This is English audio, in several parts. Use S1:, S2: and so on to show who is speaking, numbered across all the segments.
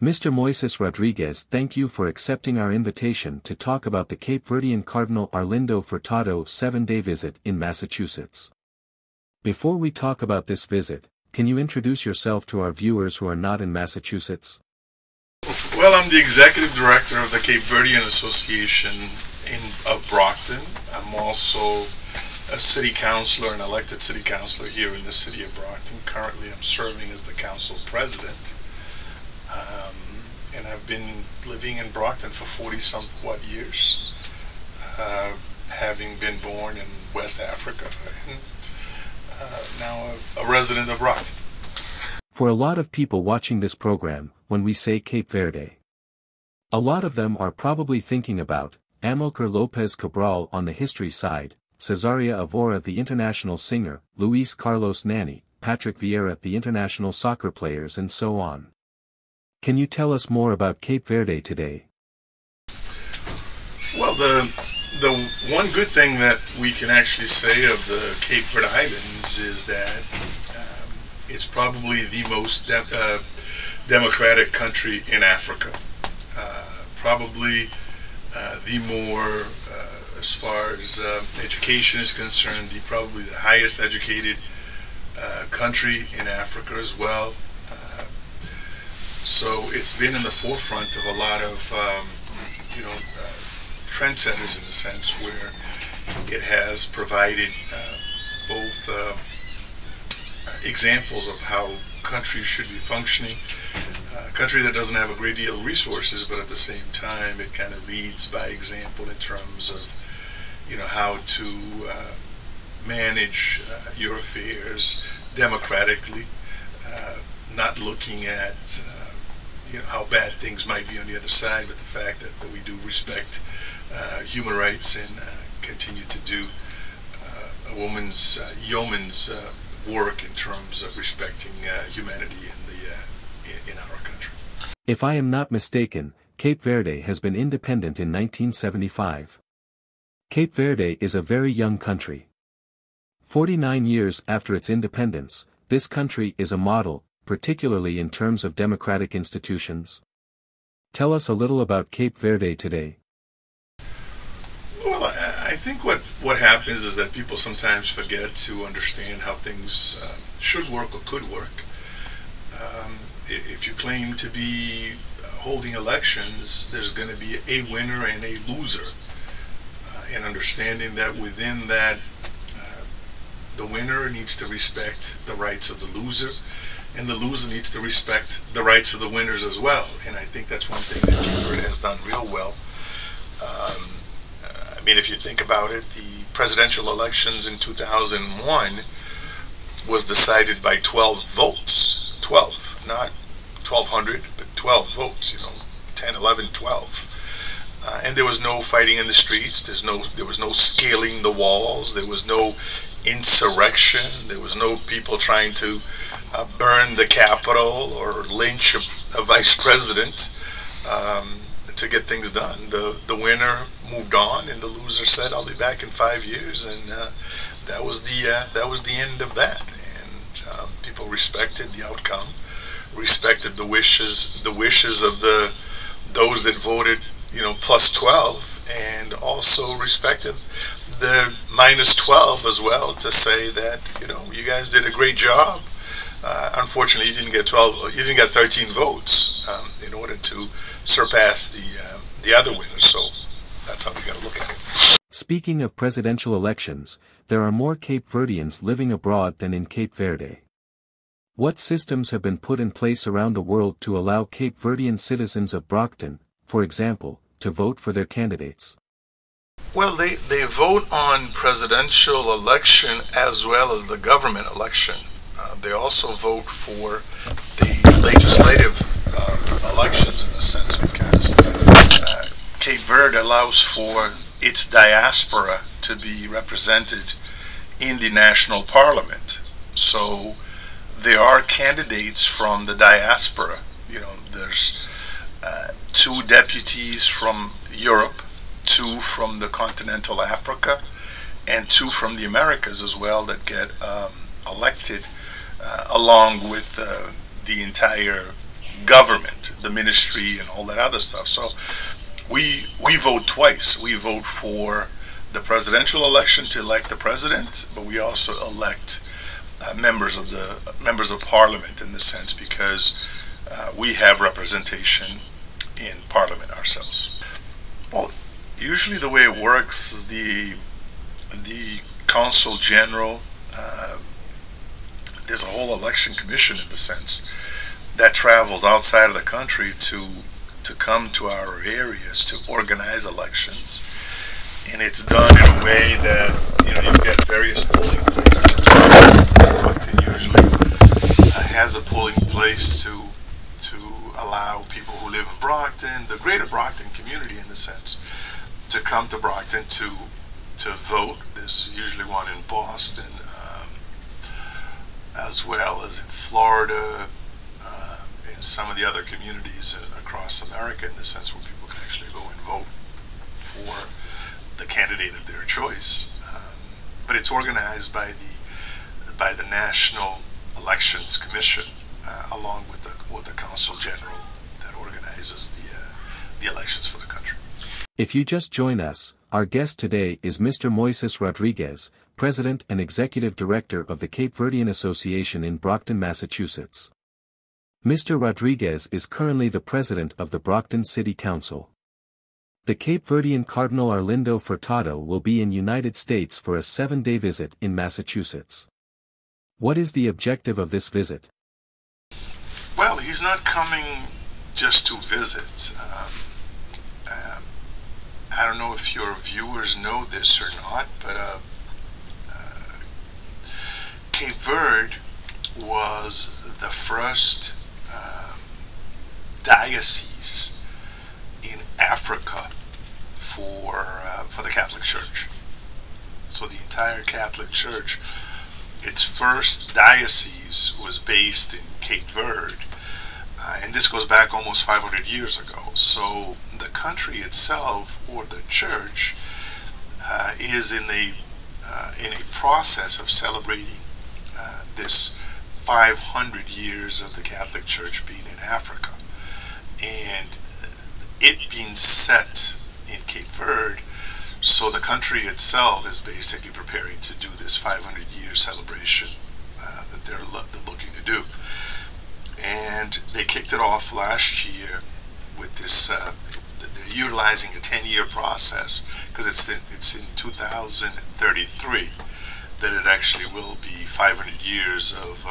S1: Mr. Moises Rodrigues, thank you for accepting our invitation to talk about the Cape-Verdean Cardinal Arlindo Furtado 7-day visit in Massachusetts. Before we talk about this visit, can you introduce yourself to our viewers who are not in Massachusetts?
S2: Well, I'm the Executive Director of the Cape-Verdean Association of Brockton. I'm also a City Councilor, an elected City Councilor here in the City of Brockton. Currently, I'm serving as the Council President. And I've been living in Brockton for 40-somewhat years, having been born in West Africa and now a resident of Brockton.
S1: For a lot of people watching this program, when we say Cape Verde, a lot of them are probably thinking about Amilcar Lopez Cabral on the history side, Cesaria Evora the international singer, Luis Carlos Nani, Patrick Vieira the international soccer players, and so on. Can you tell us more about Cape Verde today?
S2: Well, the one good thing that we can actually say of the Cape Verde Islands is that it's probably the most democratic country in Africa. Probably the more, as far as education is concerned, probably the highest educated country in Africa as well. So it's been in the forefront of a lot of, trendsetters in a sense, where it has provided both examples of how countries should be functioning. A country that doesn't have a great deal of resources, but at the same time, it kind of leads by example in terms of, how to manage your affairs democratically, not looking at how bad things might be on the other side, but the fact that we do respect human rights and continue to do a yeoman's work in terms of respecting humanity in our country.
S1: If I am not mistaken, Cape Verde has been independent in 1975. Cape Verde is a very young country. 49 years after its independence, this country is a model, particularly in terms of democratic institutions. Tell us a little about Cape Verde today.
S2: Well, I think what happens is that people sometimes forget to understand how things should work or could work. If you claim to be holding elections, there's going to be a winner and a loser. And understanding that within that, the winner needs to respect the rights of the loser, and the loser needs to respect the rights of the winners as well. And I think that's one thing that Cape Verde has done real well. If you think about it, the presidential elections in 2001 was decided by 12 votes. 12, not 1,200, but 12 votes, 10, 11, 12. And there was no fighting in the streets, there was no scaling the walls, there was no insurrection, there was no people trying to burn the Capitol or lynch a vice president to get things done. The winner moved on, and the loser said, "I'll be back in 5 years," and that was the end of that. And people respected the outcome, respected the wishes of those that voted, plus 12, and also respected the minus 12 as well, to say that you guys did a great job. Unfortunately, you didn't get 12. You didn't get 13 votes in order to surpass the other winners. So that's how we got to look at it.
S1: Speaking of presidential elections, there are more Cape Verdeans living abroad than in Cape Verde. What systems have been put in place around the world to allow Cape Verdean citizens of Brockton, for example, to vote for their candidates?
S2: Well, they vote on presidential election as well as the government election. They also vote for the legislative elections, in a sense, because Cape Verde allows for its diaspora to be represented in the national parliament. So there are candidates from the diaspora. There's 2 deputies from Europe, 2 from the continental Africa, and 2 from the Americas as well that get elected along with the entire government, the ministry, and all that other stuff. So we vote twice. We vote for the presidential election to elect the president, but we also elect members of parliament in this sense, because we have representation in parliament ourselves. Well, usually the way it works, the consul general, there's a whole election commission in the sense that travels outside of the country to come to our areas to organize elections. And it's done in a way that, you get various polling places. Brockton usually has a polling place to allow people who live in Brockton, the greater Brockton community in the sense, to come to Brockton to vote. There's usually one in Boston, as well as in Florida, in some of the other communities across America, in the sense where people can actually go and vote for the candidate of their choice. But it's organized by the National Elections Commission, along with the Consul General that organizes the elections for the country.
S1: If you just join us, our guest today is Mr. Moises Rodrigues, President and Executive Director of the Cape-Verdean Association in Brockton, Massachusetts. Mr. Rodrigues is currently the President of the Brockton City Council. The Cape-Verdean Cardinal Arlindo Furtado will be in United States for a 7-day visit in Massachusetts. What is the objective of this visit?
S2: Well, he's not coming just to visit. I don't know if your viewers know this or not, but Cape Verde was the first diocese in Africa for the Catholic Church. So the entire Catholic Church, its first diocese was based in Cape Verde, and this goes back almost 500 years ago. So the country itself, or the church, is in a process of celebrating this 500 years of the Catholic Church being in Africa, and it being set in Cape Verde. So the country itself is basically preparing to do this 500-year celebration that they're looking to do. And they kicked it off last year with this, they're utilizing a 10-year process, because it's in 2033 that it actually will be 500 years of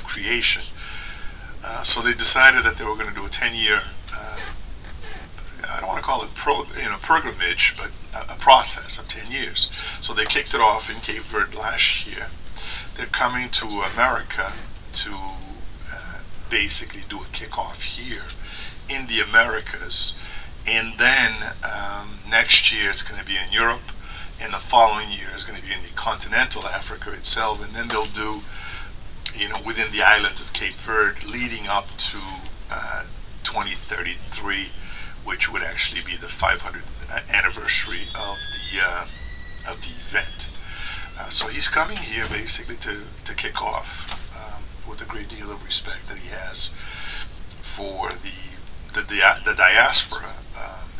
S2: creation. So they decided that they were going to do a 10-year, I don't want to call it pilgrimage, but a process of 10 years. So they kicked it off in Cape Verde last year. They're coming to America to basically do a kickoff here in the Americas, and then next year it's going to be in Europe, and the following year is going to be in the continental Africa itself, and then they'll do, within the island of Cape Verde, leading up to 2033, which would actually be the 500th anniversary of the event. So he's coming here basically to kick off with a great deal of respect that he has for the diaspora.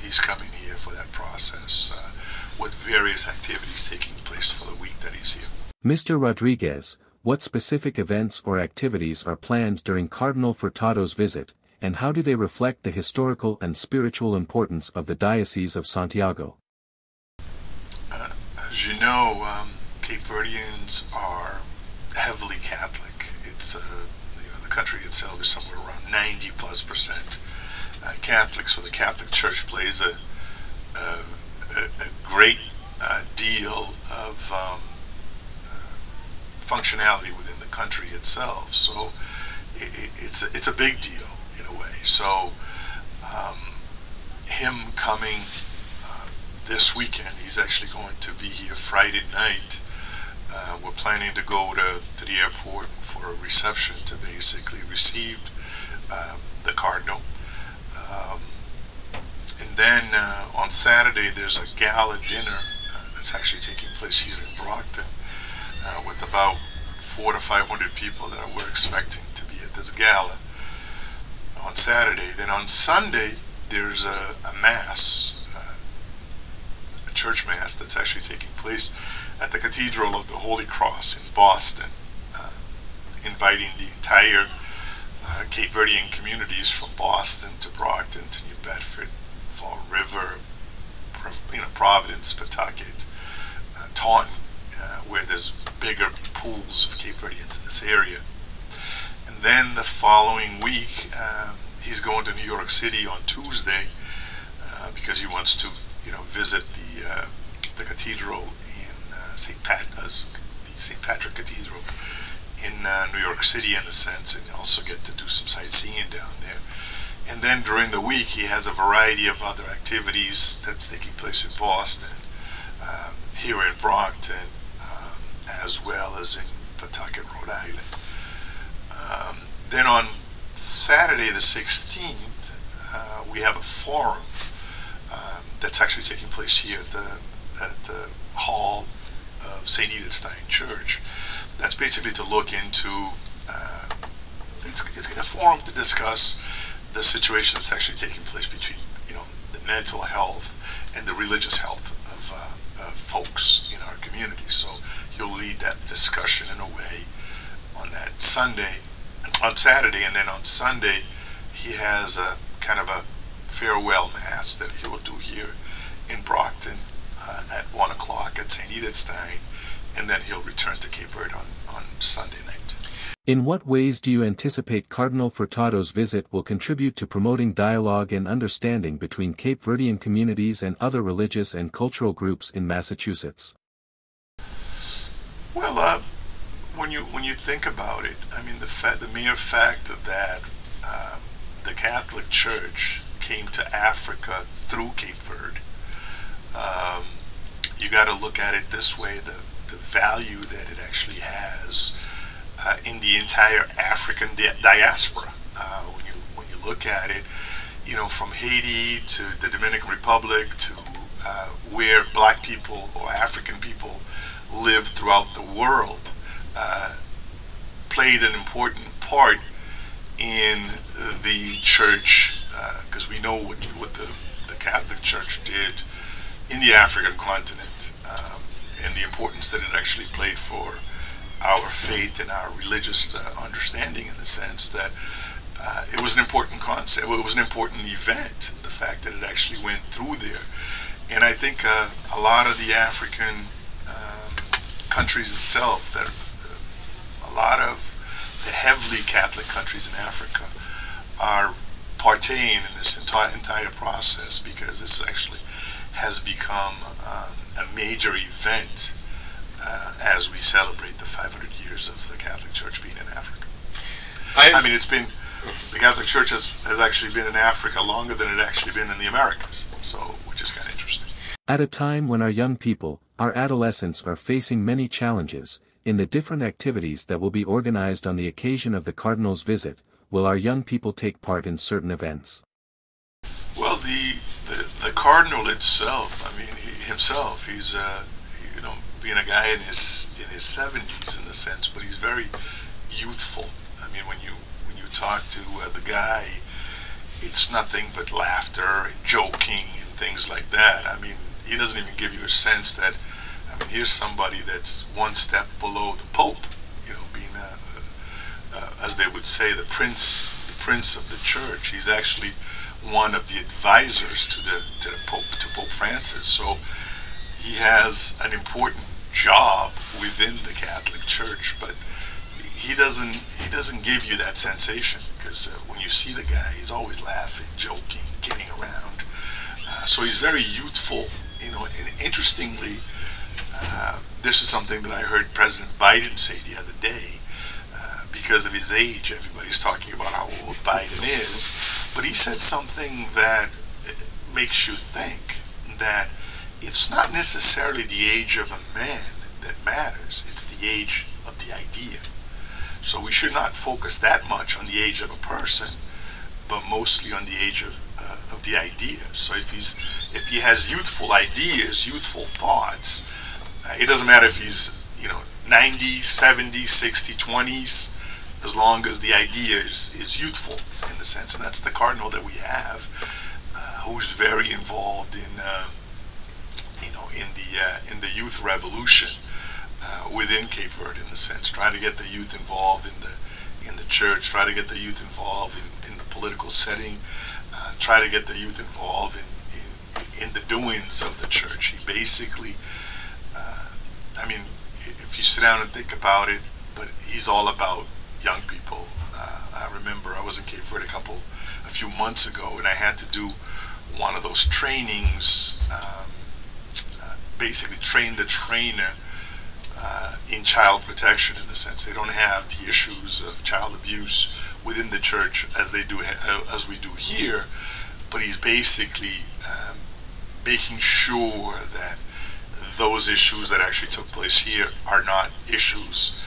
S2: He's coming here for that process, with various activities taking place for the week that he's here.
S1: Mr. Rodrigues, what specific events or activities are planned during Cardinal Furtado's visit, and how do they reflect the historical and spiritual importance of the Diocese of Santiago?
S2: As you know, Cape Verdeans are heavily Catholic. It's the country itself is somewhere around 90+% Catholic. So the Catholic Church plays a great deal of functionality within the country itself. So it's a big deal in a way. So him coming this weekend, he's actually going to be here Friday night. We're planning to go to the airport for a reception to basically receive the Cardinal. And then on Saturday there's a gala dinner that's actually taking place here in Brockton, with about 400 to 500 people that we're expecting to be at this gala. on Saturday. Then on Sunday, there's a mass, a church mass that's actually taking place at the Cathedral of the Holy Cross in Boston, inviting the entire Cape-Verdean communities from Boston to Brockton to New Bedford, Fall River, Providence, Pawtucket, Taunton, where there's bigger pools of Cape-Verdeans in this area. And then the following week, he's going to New York City on Tuesday because he wants to, visit the cathedral in the St. Patrick Cathedral in New York City, in a sense, and also get to do some sightseeing down there. And then during the week, he has a variety of other activities that's taking place in Boston, here in Brockton, as well as in Pawtucket, Rhode Island. Then on Saturday the 16th, we have a forum that's actually taking place here at the Hall of St. Edith's Stein Church. That's basically to look into, it's a forum to discuss the situation that's actually taking place between, the mental health and the religious health of folks in our community. So he'll lead that discussion in a way on that Saturday, and then on Sunday he has a kind of a farewell mass that he will do here in Brockton at 1 o'clock at St. Edith's Stein, and then he'll return to Cape Verde on Sunday night.
S1: In what ways do you anticipate Cardinal Furtado's visit will contribute to promoting dialogue and understanding between Cape Verdean communities and other religious and cultural groups in Massachusetts?
S2: Well, when you think about it, I mean, the mere fact that the Catholic Church came to Africa through Cape Verde, you got to look at it this way: the value that it actually has in the entire African diaspora. When you look at it, from Haiti to the Dominican Republic to where Black people or African people live throughout the world, played an important part in the church, because we know what the Catholic Church did in the African continent, and the importance that it actually played for our faith and our religious understanding, in the sense that it was an important concept. It was an important event, the fact that it actually went through there. And I think a lot of the African countries itself, that a lot of the heavily Catholic countries in Africa are partaking in this entire process, because this actually has become a major event as we celebrate the 500 years of the Catholic Church being in Africa. I mean, the Catholic Church has actually been in Africa longer than it actually been in the Americas, so, which is kind of interesting.
S1: At a time when our young people, our adolescents, are facing many challenges, in the different activities that will be organized on the occasion of the Cardinal's visit, will our young people take part in certain events?
S2: Well, the Cardinal itself, I mean, he's being a guy in his 70s, in the sense, but he's very youthful. I mean, when you talk to the guy, it's nothing but laughter and joking and things like that. I mean, he doesn't even give you a sense that, I mean, here's somebody that's one step below the Pope, being as they would say, the prince of the Church. He's actually one of the advisors to the Pope, to Pope Francis. So he has an important job within the Catholic Church, but he doesn't give you that sensation, because when you see the guy, he's always laughing, joking, getting around. So he's very youthful, and interestingly, this is something that I heard President Biden say the other day. Because of his age, everybody's talking about how old Biden is, but he said something that makes you think that it's not necessarily the age of a man that matters, it's the age of the idea. So we should not focus that much on the age of a person, but mostly on the age of the idea. So if he has youthful ideas, youthful thoughts, it doesn't matter if he's 90, 70, 60, 20s, as long as the idea is youthful, in the the sense, and that's the cardinal that we have, who's very involved in, in the youth revolution within Cape Verde, in the sense, trying to get the youth involved in the church, try to get the youth involved in the political setting, try to get the youth involved in the doings of the church. He basically, if you sit down and think about it, but he's all about young people. I remember I was in Cape Verde a few months ago, and I had to do one of those trainings, basically train the trainer in child protection, in the sense they don't have the issues of child abuse within the church as we do here, but he's basically making sure that those issues that actually took place here are not issues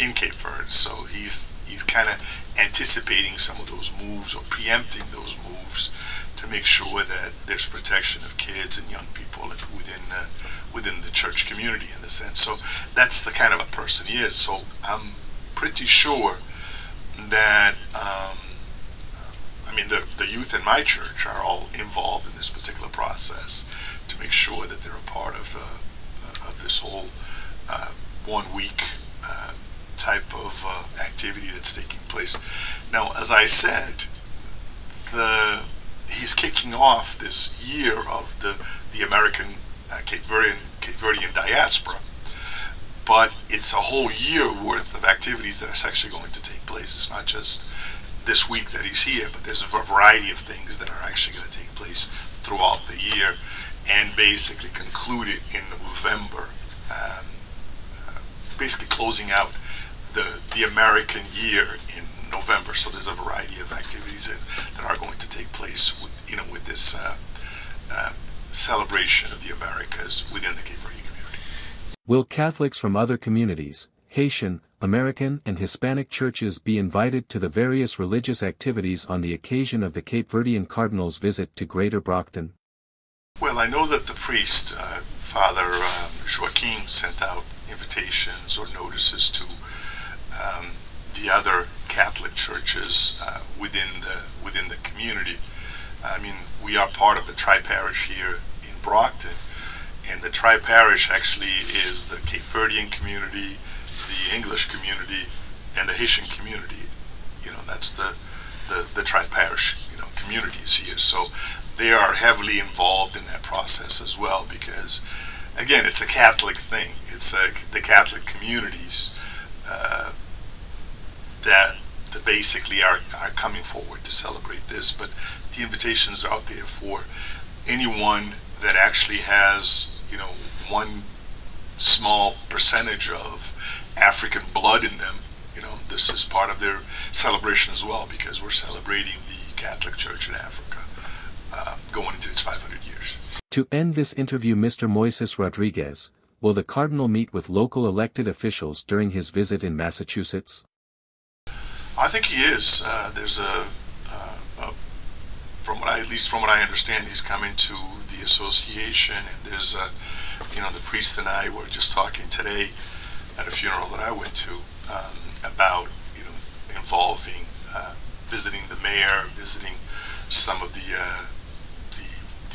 S2: in Cape Verde. So he's kind of anticipating some of those moves or preempting those moves to make sure that there's protection of kids and young people within the church community, in the sense. So that's the kind of a person he is. So I'm pretty sure that the youth in my church are all involved in this particular process to make sure that they're a part of this whole 1 week type of activity that's taking place. Now, as I said, he's kicking off this year of the American Cape-Verdean diaspora, but it's a whole year worth of activities that are actually going to take place. It's not just this week that he's here, but there's a variety of things that are actually going to take place throughout the year and basically concluded in November, basically closing out the American year in November. So there's a variety of activities that are going to take place with this celebration of the Americas within the Cape-Verdean community.
S1: Will Catholics from other communities, Haitian, American and Hispanic churches be invited to the various religious activities on the occasion of the Cape-Verdean Cardinal's visit to Greater Brockton?
S2: Well, I know that the priest, Father Joaquin, sent out invitations or notices to the other Catholic churches within the community. We are part of the tri-parish here in Brockton, and the tri-parish actually is the Cape-Verdean community, the English community, and the Haitian community. That's the tri-parish communities here. So they are heavily involved in that process as well, because again, it's a Catholic thing. It's the Catholic communities that basically are coming forward to celebrate this. But the invitations are out there for anyone that actually has one small percentage of African blood in them. This is part of their celebration as well, because we're celebrating the Catholic Church in Africa going into its 500 years.
S1: To end this interview, Mr. Moises Rodrigues, will the Cardinal meet with local elected officials during his visit in Massachusetts?
S2: I think he is. There's at least from what I understand, he's coming to the association, and there's the priest and I were just talking today at a funeral that I went to about involving visiting the mayor, visiting some of the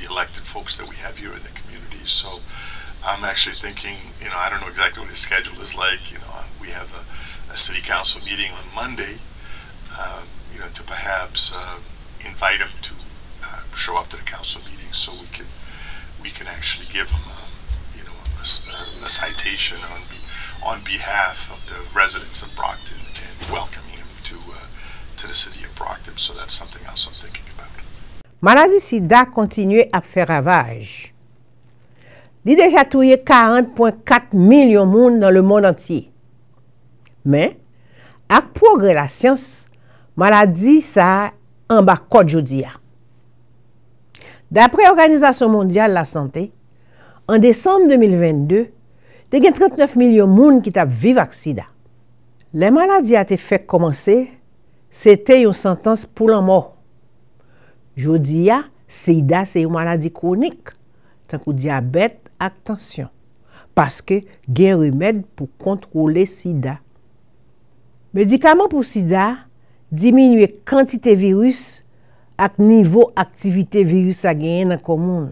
S2: elected folks that we have here in the community. So I'm actually thinking, I don't know exactly what his schedule is like. We have a city council meeting on Monday, to perhaps invite him to show up to the council meeting, so we can actually give him a citation on behalf of the residents of Brockton and welcome him to the city of Brockton. So that's something else I'm thinking about.
S3: Maladie sida continue à faire ravage. Li déjà touye 40,4 millions de monde dans le monde entier. Mais, ak progrès la science, maladie ça en bas code jodi a. D'après l'Organisation mondiale de la santé, en décembre 2022, il y a 39 millions de monde qui t'a vive avec sida. Les maladies a été fait commencer, c'était une sentence pour la mort. Jodi a, sida c'est une maladie chronique, tant que diabète et tension, parce que il y a un remède pour contrôler sida. Médicament pour sida, diminuer quantité virus ak niveau activité virus a gagné dans commune.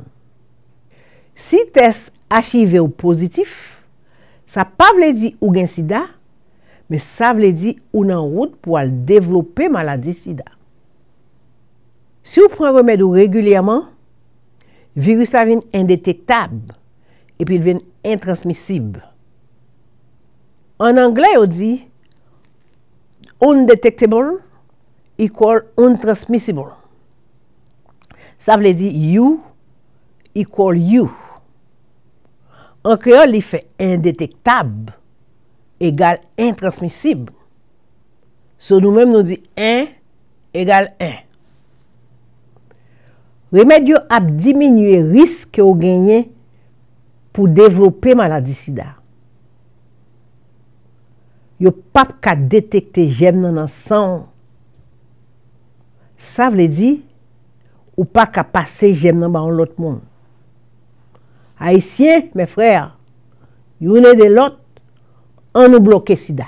S3: Si test HIV ou positif, ça pas veut dire ou gen sida, mais ça veut dire ou nan route pour développer maladie sida. Si vous prenez remède régulièrement, virus a vient indétectable et puis il vient intransmissible. En anglais, on dit undetectable equal untransmissible. Ça veut dire you equal you. En créole, il fait indétectable égale intransmissible. So nous-mêmes, nous dit 1 égale 1. Remède a diminué le risque au gagné pour développer maladie sida. Yo pas qu'à détecter gène dans le sang. Ça veut dire ou pas qu'à passer gène dans l'autre monde. Haïtiens, mes frères, y'en est de l'autre, on nous bloque sida.